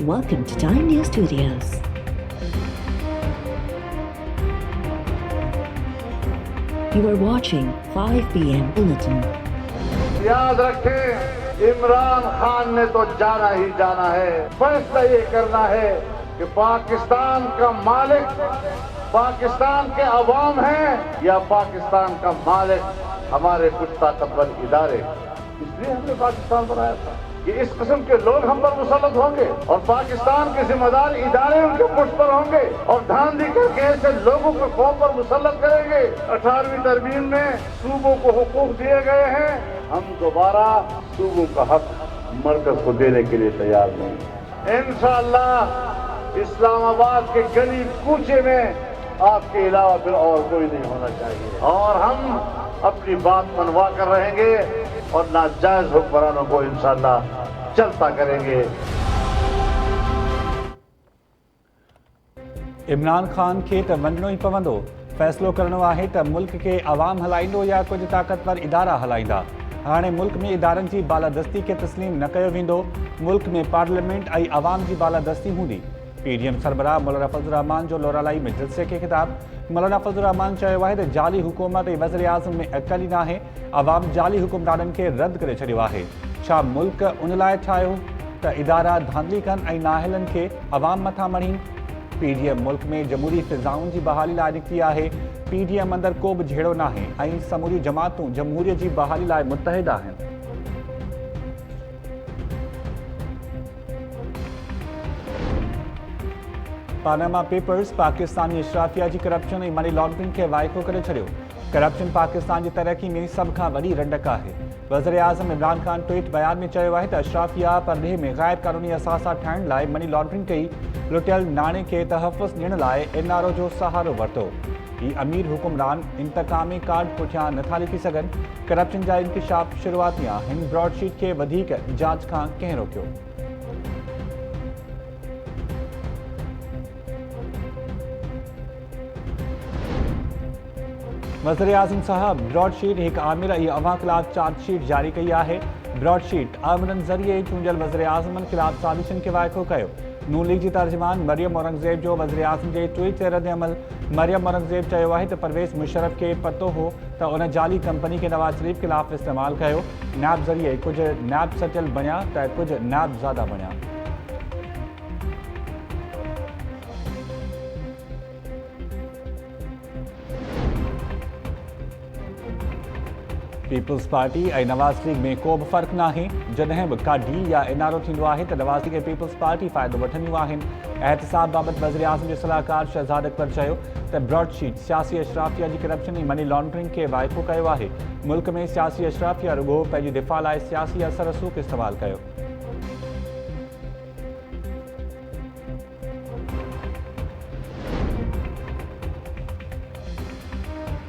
Welcome to Time News Studios. You are watching 5 p.m. Bulletin. याद रखें, इमरान खान ने तो जाना ही जाना है। फैसला ये करना है कि पाकिस्तान का मालिक पाकिस्तान के अवाम हैं या पाकिस्तान का मालिक हमारे कुछ ताकतवर इदारे। इसलिए हमने पाकिस्तान बनाया था कि इस किस्म के लोग हम पर मुसल्लत होंगे और पाकिस्तान के जिम्मेदार इदारे उनके पुष्ट पर होंगे और धांधली करके ऐसे लोगों को कौम पर मुसल्लत करेंगे। 18वीं तरमीम में सूबों को हुकूक दिए गए हैं, हम दोबारा सूबों का हक मरकज को देने के लिए तैयार नहीं। इंशाअल्लाह इस्लामाबाद के गली कूचे में आपके अलावा फिर और कोई नहीं होना चाहिए और हम अपनी बात मनवा कर रहेंगे और नाजायज हुक्मरानों को इंशाअल्लाह चलता करेंगे। इमरान खान खे त वञणो ई पवंदो। फ़ैसिलो करणो आहे त मुल्क खे अवाम हलाईंदो या कुछ ताक़तवर इदारा हलाईंदा। हाणे मुल्क में इदारनि जी बालादस्ती खे तस्लीम न कयो वेंदो। मुल्क में पार्लियामेंट ऐं अवाम जी बालादस्ती हूंदी। पीडीएम सरबराह मौलाना फज़लुर रहमान जो लोरालाई में जलसे खे ख़िताब। मौलाना फज़लुर रहमान चयो आहे त जाली हुकूमत ऐं वज़ीर आज़म में अकल ई नाहे। अवाम जाली हुकुमराननि खे रद्द करे छॾियो आहे। छा मुल्क उन लाइ ठाहियो त इदारा धांधली कनि ऐं नाअहलनि खे अवाम मथां मढ़ीनि। पीडीएम मुल्क में जमहूरी फिज़ाउनि जी बहाली लाइ निकिती आहे। पीडीएम अंदरि को बि झेड़ो नाहे ऐं समूरियूं जमातूं जमहूरियत जी बहाली लाइ मुतहिद आहिनि। पानामा पेपर्स पाकिस्तानी इशराफिया जी करप्शन ऐं मनी लॉन्ड्रिंग खे वाइको करे छॾियो। करप्शन पाकिस्तान जी तरक़ी में सभ खां वॾी रंडक आहे। वज़ीर आज़म इमरान ख़ान ट्वीट बयान में चयो आहे त अशराफिया परॾेह में ग़ैर क़ानूनी असासा ठाहिण लाइ मनी लॉन्ड्रिंग कई। लुटियल नाणे खे तहफ़ुज़ ॾियण लाइ एनआरओ जो सहारो वरितो। ही अमीर हुकुमरान इंतकामी कार्ड पुठियां नथा लिखी सघनि। करप्शन जा इंकिशाफ शुरूआती आहिनि। ब्रॉडशीट खे वधीक जांच खां कंहिं रोकियो? वज़ीर आज़म साहब ब्रॉडशीट एक आमिर ऐं अवां ख़िलाफ़ चार्जशीट जारी कई आहे। ब्रॉडशीट आमिरनि ज़रिए चूंडियल वज़ीर आज़मनि ख़िलाफ़ साज़िशनि खे वाइको कयो। नून लीग जी तर्जुमान मरियम औरंगज़ेब जो वज़ीर आज़म जे ट्वीट ते रद्द अमल। मरियम औरंगज़ेब चयो आहे त परवेज़ मुशर्रफ खे पतो हो त उन जाली कंपनी खे नवाज़ शरीफ़ ख़िलाफ़ इस्तेमालु कयो। नैब ज़रिए कुझु नैब सटियल बणिया त कुझु नैब ज़ादा बणिया। पीपल्स पार्टी ऐं नवाज़ लीग में को बि फ़र्क़ु नाहे। जॾहिं बि का डील या एनआरओ थींदो आहे त नवाज़ लीग ऐं पीपल्स पार्टी फ़ाइदो वठंदियूं आहिनि। एहतिसाब बाबति वज़ीर आज़म जे सलाहकार शहज़ाद अकबर चयो त ब्रॉडशीट सियासी अशराफिया जी करप्शन ऐं मनी लॉन्ड्रिंग खे वाइको कयो आहे। मुल्क में सियासी अशराफिया रुॻो पंहिंजी दिफ़ा लाइ सियासी असर रसूख़ इस्तेमालु कयो।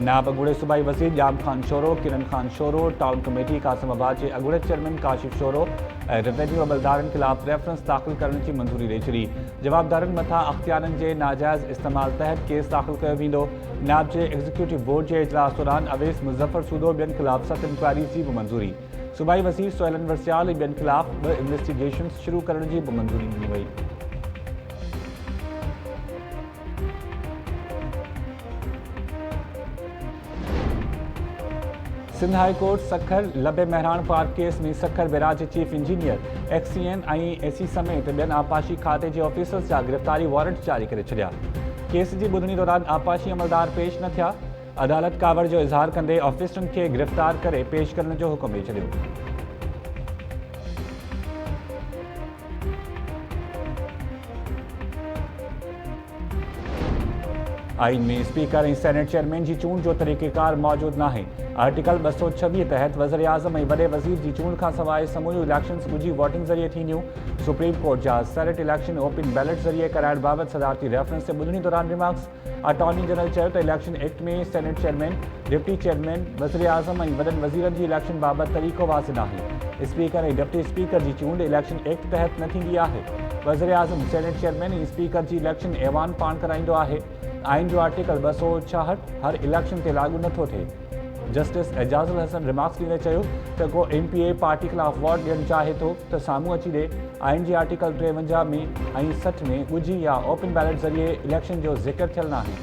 नायब अगूड़े सूबाई वज़ीर जाम खान शोरो, किरण खान शोरो, टाउन कमेटी कासिमाबाद के अगूड़े चेयरमैन काशिफ शोरो ऐं रेवेन्यू अमलदारनि ख़िलाफ़ रेफरेंस दाख़िल करण की मंजूरी ॾेई छॾी। जवाबदारनि मथां अख़्तियारनि जे नाजाइज़ इस्तेमाल तहत केस दाख़िल कयो वेंदो। नायब जे एग्ज़ीक्यूटिव बोर्ड जे इजलास दौरान अवेस मुज़फ़र सूदो ॿियनि ख़िलाफ़ 7 इंक्वायरीज़ जी बि मंजूरी। सूबाई वज़ीर सोहेल अनवर सियाल ऐं ॿियनि ख़िलाफ़ 2 इन्वेस्टिगेशन शुरू करण जी बि मंजूरी ॾिनी वई। सिंध हाई कोर्ट सखर लबे महरान पार्क केस में सखर बैराज जे चीफ इंजीनियर एक्सीएन ऐं एसी समेत ॿियनि आपाशी खाते जे ऑफिसर्स जा गिरफ़्तारी वारंट जारी करे छॾिया। केस जी ॿुधणी दौरान आपाशी अमलदार पेश न थिया। अदालत कावड़ जो इज़हार कंदे ऑफिसरनि खे गिरफ़्तार करे पेश करण जो हुकुम ॾेई छॾियो। आइन में स्पीकर ऐं सेनेट चेयरमैन जी चूंड जो तरीक़ेकार मौजूदु नाहे। आर्टिकल 226 तहत वज़ीर आज़म ऐं वॾे वज़ीर जी चूंड खां सवाइ समूरियूं इलेक्शन्स ॻुझी वोटिंग ज़रिए थींदियूं। सुप्रीम कोर्ट जा सेनेट इलेक्शन ओपन बैलेट ज़रिए कराइण बाबति सदारती रेफरेंस ते ॿुधणी दौरान रिमार्क्स। अटॉर्नी जनरल चयो त इलेक्शन एक्ट में सेनेट चेयरमैन, डिप्टी चेयरमैन, वज़ीर आज़म ऐं वॾनि वज़ीरनि जी इलेक्शन बाबति तरीक़ो वाज़िह नाहे। स्पीकर ऐं डिप्टी स्पीकर जी चूंड इलेक्शन एक्ट तहत न थींदी आहे। वज़ीर आज़म, सेनेट चेयरमैन ऐं स्पीकर जी इलेक्शन ऐवान पाण कराईंदो आहे। आइन जो आर्टिकल 266 हर इलेक्शन ते लागू नथो थिए। जस्टिस एजाजुल हसन रिमार्क्स ॾींदे चयो त को MPA पार्टी ख़िलाफ़ वोट ॾियणु चाहे थो त साम्हूं अची ॾे आइन जे आर्टिकल 53 में ऐं 60 में ॻुझी या ओपन बैलेट ज़रिए इलेक्शन जो ज़िक्र थियल नाहे।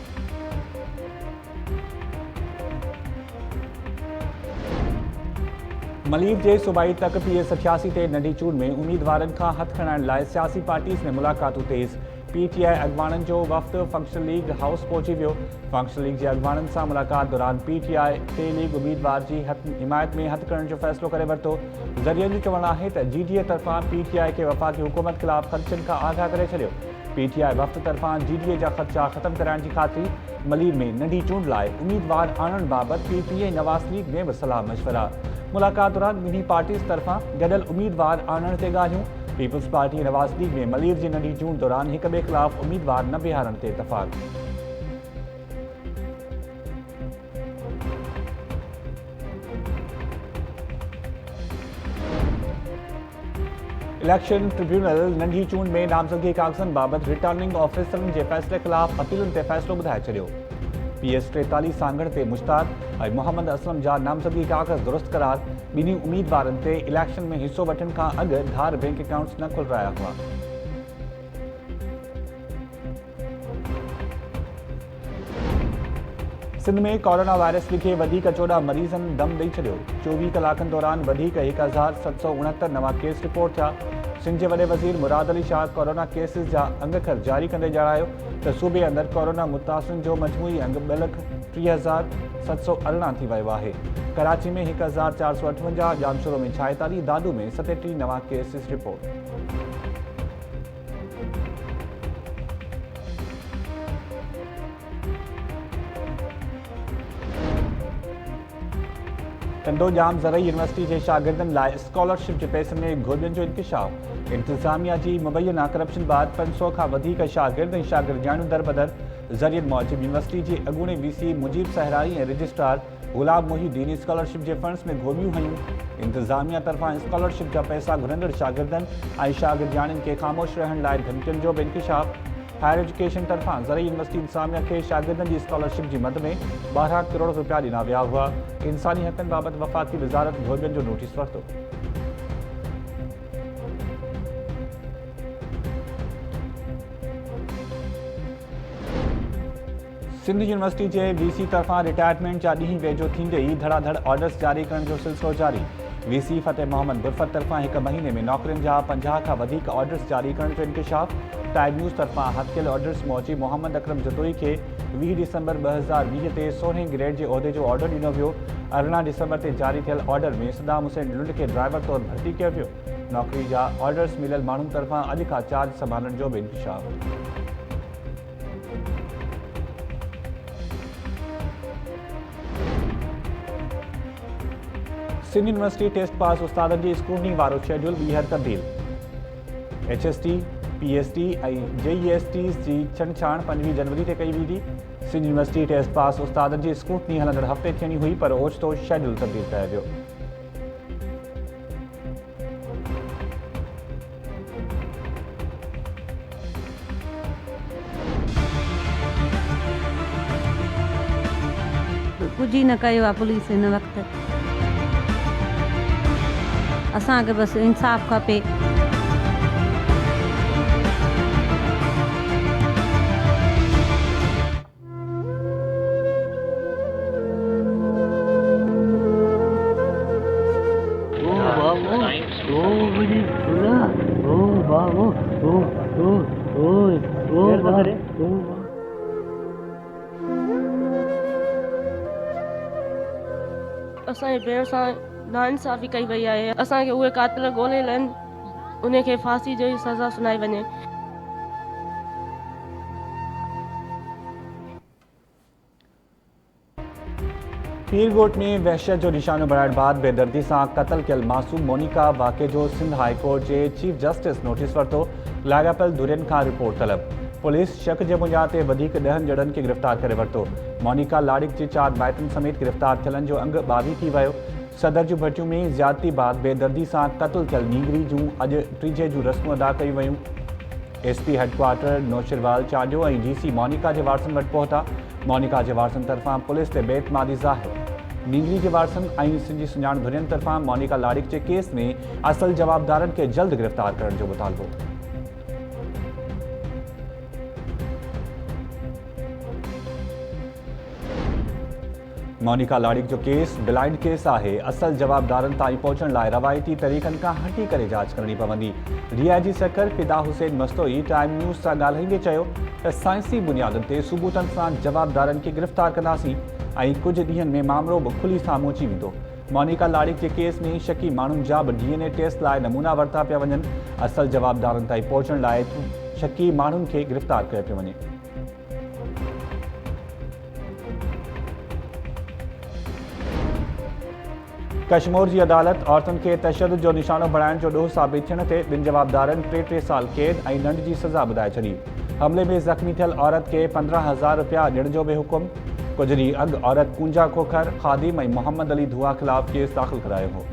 मलीर जे सूबाई तक PS88 ते नंढी चूंड में उम्मीदवारनि खां हथ खणाइण लाइ सियासी पार्टीज़ में मुलाक़ातूं तेज़। PTI अॻवाननि जो वफ़्द फंक्शनल लीग हाउस पहुची वियो। फंक्शनल लीग जे अॻवाननि सां मुलाक़ात दौरान PTI टे लीग उम्मीदवार जी हिमायत में हथ खणण जो फ़ैसिलो करे वरितो। ज़रियनि जो चवणु आहे त GDA तरफ़ां PTI खे वफ़ाक़ी हुकूमत ख़िलाफ़ ख़दशनि खां आगाह करे छॾियो। PTI वफ़्द तरफ़ां GDA जा ख़दशा ख़तमु कराइण जी ख़ातिरी। मलीर में नंढी चूंड लाइ उम्मीदवार आणण बाबति PPA नवाज़ लीग में बि सलाह मशवरा। मुलाक़ात दौरान ॿिन्ही पार्टीज़ तरफ़ां गॾियल उम्मीदवार आणण ते ॻाल्हियूं। पीपल्स पार्टी नवाज़ लीग में मलीर जी नंढी चूंड दौरान हिक ॿिए ख़िलाफ़ उम्मीदवार न बीहारण ते इतफ़ाक़। इलेक्शन ट्रिब्यूनल नंढी चूंड में नामज़दगी कागज़नि बाबति रिटर्निंग ऑफिसरनि जे फ़ैसिले ख़िलाफ़ अपीलुनि ते फ़ैसिलो ॿुधाए छॾियो। PS 43 सांगड़ ते मुश्ताक ऐं मोहम्मद असलम जा नामज़दगी कागज़ दुरुस्त करार। ॿिन्ही उम्मीदवारनि ते इलेक्शन में हिसो वठण खां अॻु धार बैंक अकाउंट्स न खुलराया हुआ। सिंध में कोरोना वायरस खे वधीक 14 मरीज़नि दम ॾेई छॾियो। 24 कलाकनि दौरान वधीक 1769 नवां केस रिपोर्ट थिया। सिंध जे वॾे वज़ीर मुराद अली शाह कोरोना केसिस जा अंगखर जारी कंदे ॼाणायो त सूबे अंदरि कोरोना मुतासिरनि जो मजमूई अंग 2,30,718 थी वियो आहे। कराची में 1,458, जामशोरो में 46, दादू में 37 नवां केसिस रिपोर्ट। कंडो जाम ज़रई यूनिवर्सिटी जे शागिर्दनि लाइ स्कॉलरशिप जे पैसनि में घुर्जनि जो इंकिशाफ। इंतिज़ामिया जी मुबैना करप्शन बाद 500 खां वधीक शागिर्द ऐं शागिर्दियाणियूं दरबदर। ज़रियनि मूजिब यूनिवर्सिटी जी अॻूणे VC मुजीब सहराई ऐं रजिस्ट्रार गुलाम मोहिउद्दीन स्कॉलरशिप जे फंड्स में घुमियूं हयूं। इंतिज़ामिया तरफ़ां स्कॉलरशिप जा पैसा घुरंदड़ शागिर्दनि ऐं शागिर्दियाणियुनि खे ख़ामोश रहण लाइ धमकियुनि जो बि इंकिशाफ। हायर एजुकेशन तरफ़ां ज़रई यूनिवर्सिटी इंतिज़ामिया खे शागिर्दनि जी स्कॉलरशिप जी मद में 12 करोड़ रुपया ॾिना विया हुआ। इंसानी हक़नि बाबति वफ़ाक़ी वज़ारत घुर्जनि जो नोटिस वरितो। सिंध यूनिवर्सिटी जे VC तरफ़ां रिटायरमेंट जा ॾींहं वेझो थींदे ई धड़ाधड़ ऑर्डर्स जारी करण जो सिलसिलो जारी। VC फतेह मोहम्मद गुरफत तरफ़ां हिक महीने में नौकरियुनि जा 50 खां वधीक ऑर्डर्स जारी करण जो इंकिशाफ। टाइम न्यूज़ तरफ़ां हथियल ऑर्डर्स मौजी मोहम्मद अकरम जतोई खे 20 डिसंबर 2020 ते 16 ग्रेड जे उहिदे जो ऑर्डर ॾिनो वियो। 18 डिसंबर ते जारी थियल ऑर्डर में सदाम हुसैन लुंड खे ड्राइवर तौरु भर्ती कयो वियो। नौकरी जा ऑर्डर्स मिलियल माण्हुनि तरफ़ां अॼु खां चार्ज संभालण जो बि इंकिशाफ। सिंध यूनिवर्सिटी टेस्ट पास उस्तादनि जी स्क्रूटनी वारो शेड्यूल ॿीहर तब्दील। HST, PST ऐं JESTs जी छंछाण 5 जनवरी ते कई वेंदी। सिंध यूनिवर्सिटी टेस्ट पास उस्तादनि जी स्क्रूटनी हलंदड़ हफ़्ते थियणी हुई पर ओचितो शेड्यूल तब्दील कयो वियो। कुछ न कयो आहे पुलिस हिन वक़्तु। असांखे बसि इंसाफ़ खपे। असांजे भेण सां नाइंसाफ़ी कई वई आहे। असांखे उहे कातिल ॻोल्हियल आहिनि, उनखे फांसी जी सज़ा सुनाई वञे। पीरगोट में वहशत जो निशानो बणाइण बाद बेदर्दी सां क़तल कयल मासूम मोनिका वाक़े जो सिंध हाई कोर्ट जे चीफ जस्टिस नोटिस वरितो। लाॻापियल धुरियुनि खां रिपोर्ट तलब। पुलिस शक जे बुनियाद ते वधीक 10 ॼणनि खे गिरफ़्तार करे वरितो। मोनिका लाड़िक जे 4 माइटनि समेत गिरफ़्तार थियलनि जो अंग 22 थी वियो। सदर जूं भटियूं में ज़्यादती बाद बेदर्दी सां क़तल थियल नीगरी जूं अॼु टीजे जूं रस्मूं अदा कयूं वयूं। SP हेडक्वार्टर नौशरवाल चांडियो ऐं DC मोनिका जे वारसनि वटि पहुता। मोनिका जे वारसनि तरफ़ां पुलिस ते बेइतमादी ज़ाहिर। नींगरी के वारसन ऐं सिंधी सुञाण भरियन तरफ़ां मोनिका लाड़िक जे केस में असल जवाबदारनि खे जल्द गिरफ़्तार करण जो मुतालबो। मोनिका लाड़िक जो केस ब्लाइंड केस आहे। असल जवाबदारनि ताईं पहुचण लाइ रवायती तरीक़नि खां हटी करे जांच करणी पवंदी। डीआईजी सकर फिदा हुसैन मस्तोई टाइम न्यूज़ सां ॻाल्हाईंदे चयो त साइंसी बुनियादनि ते सबूतनि सां जवाबदारनि खे गिरफ़्तार कंदासीं ऐं कुझु ॾींहनि में मामिलो बि खुली साम्हूं अची वेंदो। मोनिका लाड़िक जे केस में शकी माण्हुनि जा बि DNA टेस्ट लाइ नमूना वरिता पिया वञनि। असल जवाबदारनि ताईं पहुचण लाइ शकी माण्हुनि खे गिरफ़्तार कयो पियो वञे। कश्मीर की अदालत औरतुनि खे तशद्दुद जो निशानो बणाइण जो ॾोह साबित थियण ते ॿिनि जवाबदारनि 3 साल कैद ऐं दंड जी सज़ा ॿुधाए छॾी। हमले में ज़ख़्मी थियल औरत खे 15,000 रुपया ॾियण जो बि हुकुम। कुझु ॾींहुं अॻु औरत कुंजा खोखर ख़ादिम ऐं मोहम्मद अली धुआ ख़िलाफ़ केस दाख़िल करायो हो।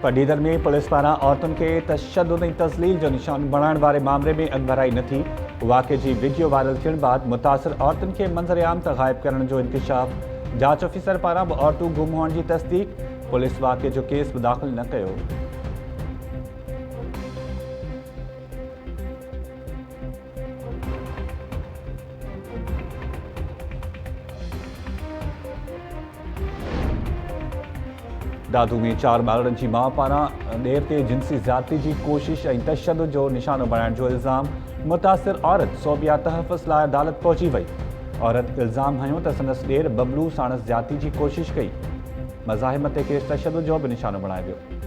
पडीदर में पुलिस पारां औरतुनि खे तशद्दुद ऐं तज़लील जो निशान बणाइण वारे मामले में अॻभराई न थी। वाक़े जी वीडियो वायरल थियण बाद मुतासिर औरतुनि खे मंज़र-ए-आम तां ग़ाइब करण जो इंकशाफ। जांच ऑफिसर पारां बि औरतूं गुम हुअण जी तस्दीक। पुलिस वाक़े जो केस बि दाख़िल न कयो। दादू में 4 ॿारनि जी माउ पारां ॾेर ते जिन्सी ज़्यादती जी कोशिश ऐं तशद्दुद जो निशानो बणाइण जो इल्ज़ाम। मुतासिर औरत सोबिया तहफ़्फ़ुज़ लाइ अदालत पहुची वई। औरत इल्ज़ाम हयो त संदसि ॾेर बबलू साणसि ज़्यादती जी कोशिश कई। मज़ाहिम ते केस तशद्दुद जो बि निशानो बणायो वियो।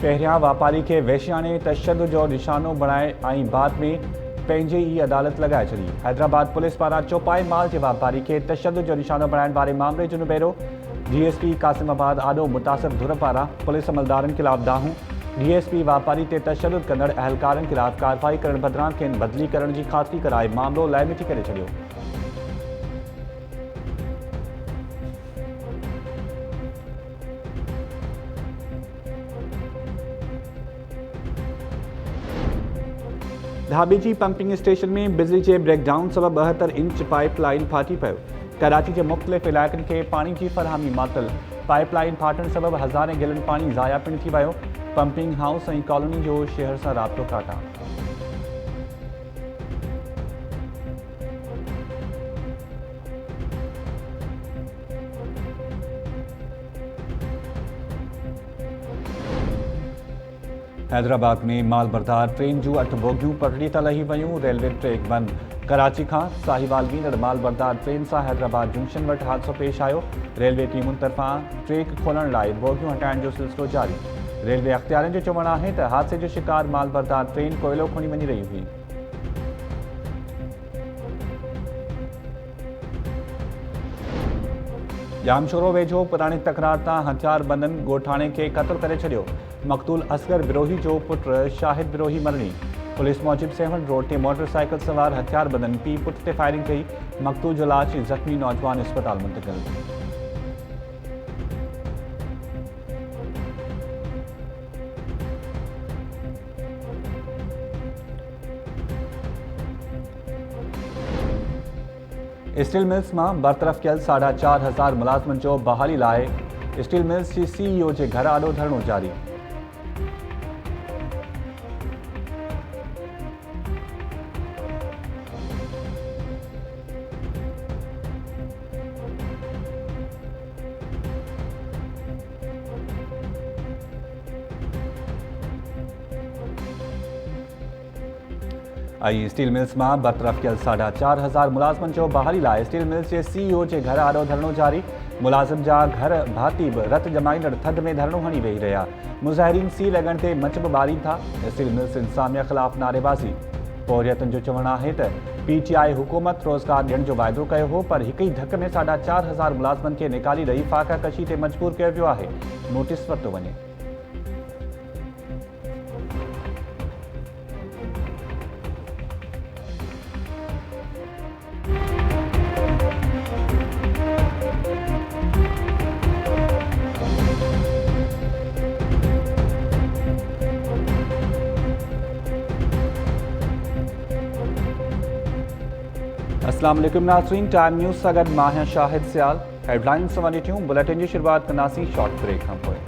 पहिरियां वापारी खे वैश्याणे तशद्दुद जो निशानो बणाए ऐं बाद में पंहिंजे ई अदालत लॻाए छॾी। हैदराबाद पुलिस पारां चौपाई माल जे वापारी खे तशद्दुद जो निशानो बणाइण वारे मामले जो निबेरो। DSP कासिमाबाद आॾो मुतासिर धुर पारां पुलिस अमलदारनि ख़िलाफ़ दाहूं। DSP वापारी ते तशद्दुद कंदड़ अहलकारनि ख़िलाफ़ कार्रवाई करण बदिरां खेनि बदिली करण जी ख़ातिरी कराए मामिलो लाइमिटी करे छॾियो। धाबी जी पंपिंग स्टेशन में बिजली के ब्रेकडाउन सबब 72 इंच पाइप लाइन फाटी पियो। कराची के मुख़्तलिफ़ इलाक़नि खे पानी की फरहमी मातल। पाइप लाइन फाटण सबब हज़ारें गैलन पानी ज़ाया पिण थी वियो। पंपिंग हाउस ऐं कॉलोनी जो शहर सां राब्तो काटा। हैदराबाद में माल बरदार ट्रेन जूं 8 बोगियूं पटड़ी तां लही वयूं। रेलवे ट्रैक बंद। कराची खां साहिवाल वेंदड़ माल बरदार ट्रेन सां हैदराबाद जंक्शन वटि हादसो पेश आयो। रेलवे टीमुनि तरफ़ां ट्रैक खोलण लाइ बोगियूं हटाइण जो सिलसिलो जारी। रेलवे अख़्तियारनि जो चवणु आहे त हादसे जो शिकार माल बरदार ट्रेन कोयलो खणी वञी रही हुई। जामशोरो वेझो पुराणी तकरार तां हथियार बंदनि ॻोठाणे खे क़त्ल करे छॾियो। मक़तूल असगर बिरोही जो पुटु शाहिद बिरोही मरणी। पुलिस मूजिब 7 रोड ते मोटरसाइकिल सवार हथियार बंदनि पीउ पुट ते फायरिंग कई। मक़तूल जो लाश ज़ख़्मी नौजवान अस्पताल मुंतक़िल। स्टील मिल्स में बरतरफ़ कयल 4,500 मुलाज़िमनि जो बहाली लाइ स्टील मिल्स जी CEO जे घर आॾो धरणो जारी। स्टील मिल्स में बरतरफ़ कयल 4,500 मुलाज़िमनि जो बहाली लाइ स्टील मिल्स के CEO जे घर आॾो धरणो जारी। मुलाज़िम जा घर भाती भी रत जमाईंदड़ थधि में धरणो हणी वेही रहा। मुज़ाहिरीन सी लॻण ते मच भी ॿारीनि था। स्टील मिल्स इंतज़ामिया ख़िलाफ़ नारेबाज़ी। पौरियतनि जो चवणु आहे त PTI हुकूमत रोज़गार ॾियण जो वाइदो कयो हो, पर हिक ई धक में 4,500 मुलाज़िमनि खे निकाली ॾेई फ़ाक़ा कशी ते मजबूर कयो वियो आहे। नोटिस वरितो वञे। अस्सलाम वालेकुम नाज़रीन, टाइम न्यूज़ सां गॾु मां आहियां शाहिद सियाल। हेडलाइंस वारी थियूं बुलेटिन जी शुरूआत कंदासीं शॉर्ट ब्रेक खां पोइ।